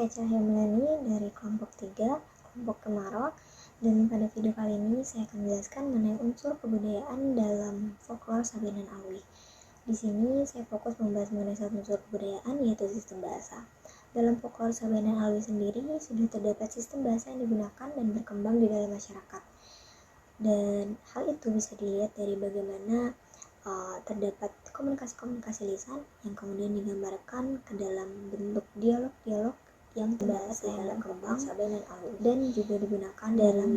saya Cahaya Melani dari kelompok 3, kelompok Kemarok. Dan pada video kali ini saya akan menjelaskan mengenai unsur kebudayaan dalam folklore Sabanan Alwi. Di sini saya fokus membahas mengenai satu unsur kebudayaan, yaitu sistem bahasa. Dalam folklore Sabanan Alwi sendiri sudah terdapat sistem bahasa yang digunakan dan berkembang di dalam masyarakat. Dan hal itu bisa dilihat dari bagaimana terdapat komunikasi-komunikasi lisan yang kemudian digambarkan ke dalam bentuk dialog-dialog yang bahasa yang berkembang dan juga digunakan dalam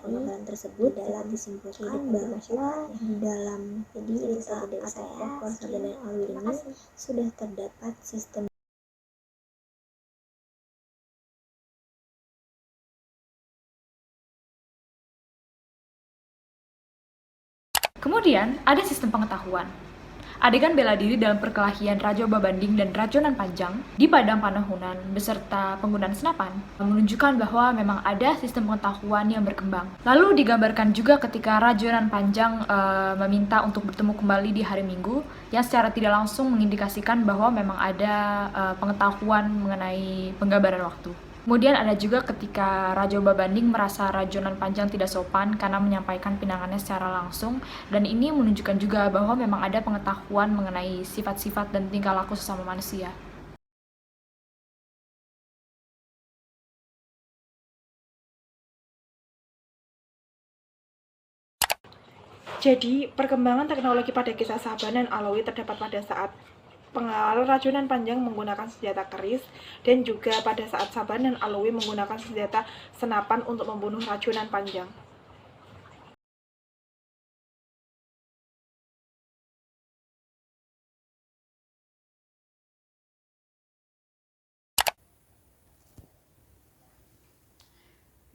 penggambaran tersebut dapat disimpulkan bahwa di dalam cerita atau folklore Sabanan Alwi ini sudah terdapat sistem. Kemudian, ada sistem pengetahuan. Adegan bela diri dalam perkelahian Raja Babanding dan Rajonan Panjang di Padang Panahunan beserta penggunaan senapan menunjukkan bahwa memang ada sistem pengetahuan yang berkembang. Lalu digambarkan juga ketika Rajonan Panjang meminta untuk bertemu kembali di hari Minggu yang secara tidak langsung mengindikasikan bahwa memang ada pengetahuan mengenai penggambaran waktu. Kemudian ada juga ketika Raja Babanding merasa Rajonan Panjang tidak sopan karena menyampaikan pinangannya secara langsung, dan ini menunjukkan juga bahwa memang ada pengetahuan mengenai sifat-sifat dan tingkah laku sesama manusia. Jadi, perkembangan teknologi pada kisah Sabanan Alwi terdapat pada saat pengawal Rajonan Panjang menggunakan senjata keris, dan juga pada saat Sabanan Alwi menggunakan senjata senapan untuk membunuh Rajonan Panjang.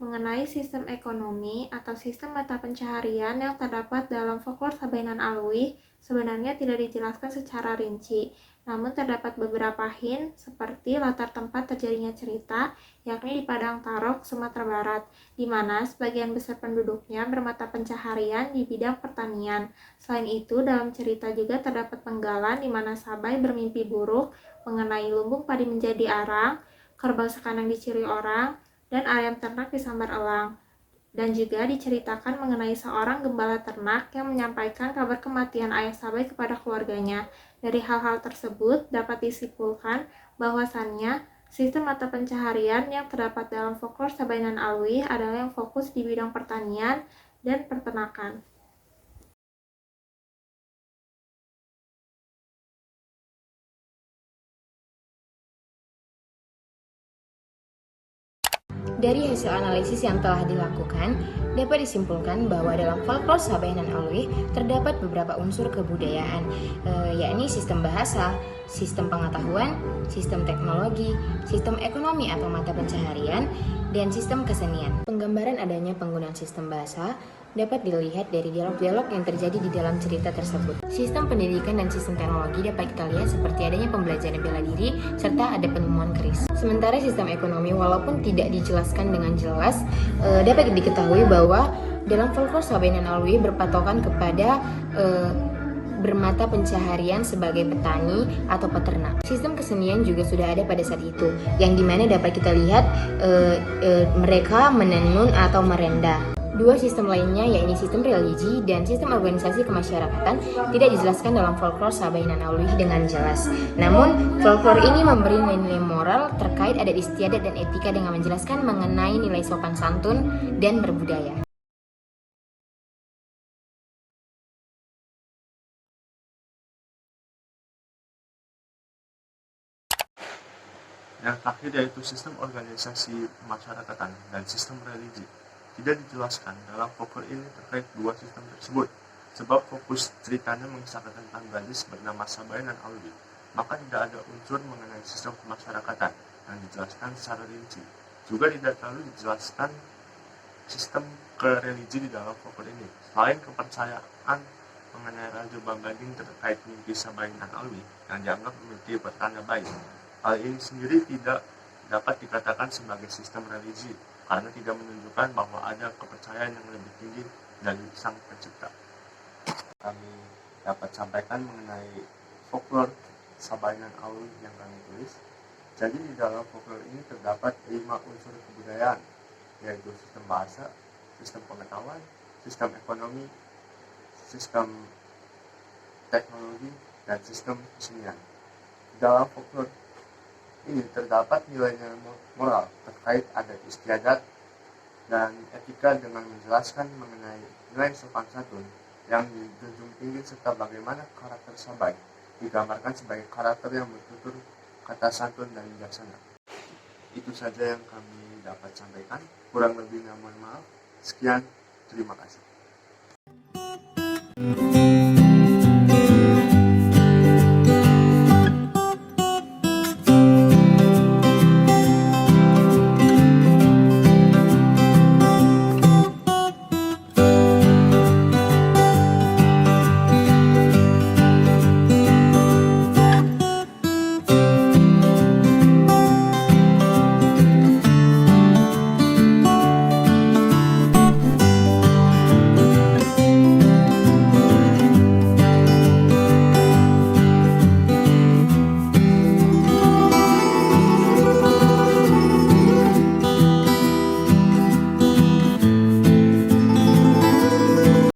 Mengenai sistem ekonomi atau sistem mata pencaharian yang terdapat dalam folklore Sabanan Alwi sebenarnya tidak dijelaskan secara rinci, namun terdapat beberapa hint seperti latar tempat terjadinya cerita, yakni di Padang Tarok, Sumatera Barat, di mana sebagian besar penduduknya bermata pencaharian di bidang pertanian. Selain itu, dalam cerita juga terdapat penggalan di mana Sabai bermimpi buruk mengenai lumbung padi menjadi arang, kerbau sekandang dicuri orang, dan ayam ternak disambar elang. Dan juga diceritakan mengenai seorang gembala ternak yang menyampaikan kabar kematian ayah Sabai kepada keluarganya. Dari hal-hal tersebut dapat disimpulkan bahwasannya sistem mata pencaharian yang terdapat dalam folklore Sabanan Alwi adalah yang fokus di bidang pertanian dan peternakan. Dari hasil analisis yang telah dilakukan, dapat disimpulkan bahwa dalam folklore Sabanan Alwi terdapat beberapa unsur kebudayaan, yakni sistem bahasa, sistem pengetahuan, sistem teknologi, sistem ekonomi atau mata pencaharian, dan sistem kesenian. Penggambaran adanya penggunaan sistem bahasa dapat dilihat dari dialog-dialog yang terjadi di dalam cerita tersebut. Sistem pendidikan dan sistem teknologi dapat kita lihat seperti adanya pembelajaran bela diri serta ada penemuan keris. Sementara sistem ekonomi walaupun tidak dijelaskan dengan jelas, dapat diketahui bahwa dalam folklore Sabanan Alwi berpatokan kepada bermata pencaharian sebagai petani atau peternak. Sistem kesenian juga sudah ada pada saat itu, yang dimana dapat kita lihat mereka menenun atau merenda. Dua sistem lainnya, yakni sistem religi dan sistem organisasi kemasyarakatan, tidak dijelaskan dalam folklore Sabanan Alwi dengan jelas. Namun, folklore ini memberi nilai moral terkait adat istiadat dan etika dengan menjelaskan mengenai nilai sopan santun dan berbudaya. Yang terakhir yaitu sistem organisasi kemasyarakatan dan sistem religi. Tidak dijelaskan dalam folklore ini terkait dua sistem tersebut, sebab fokus ceritanya mengisahkan tentang gadis bernama Sabanan Alwi, maka tidak ada unsur mengenai sistem kemasyarakatan yang dijelaskan secara rinci. Juga tidak terlalu dijelaskan sistem kereligi di dalam folklore ini, selain kepercayaan mengenai Raja Babanding terkait mimpi Sabanan Alwi yang dianggap memiliki pertanda baik. Hal ini sendiri tidak dapat dikatakan sebagai sistem religi, karena tidak menunjukkan bahwa ada kepercayaan yang lebih tinggi dari Sang Pencipta. Kami dapat sampaikan mengenai folklore Sabanan Alwi yang kami tulis. Jadi di dalam folklore ini terdapat 5 unsur kebudayaan, yaitu sistem bahasa, sistem pengetahuan, sistem ekonomi, sistem teknologi, dan sistem kesenian. Di dalam folklore ini terdapat nilai-nilai moral terkait adat istiadat dan etika dengan menjelaskan mengenai nilai sopan santun yang dijunjung tinggi serta bagaimana karakter Sabai digambarkan sebagai karakter yang bertutur kata santun dan bijaksana. Itu saja yang kami dapat sampaikan. Kurang lebihnya mohon maaf. Sekian, terima kasih.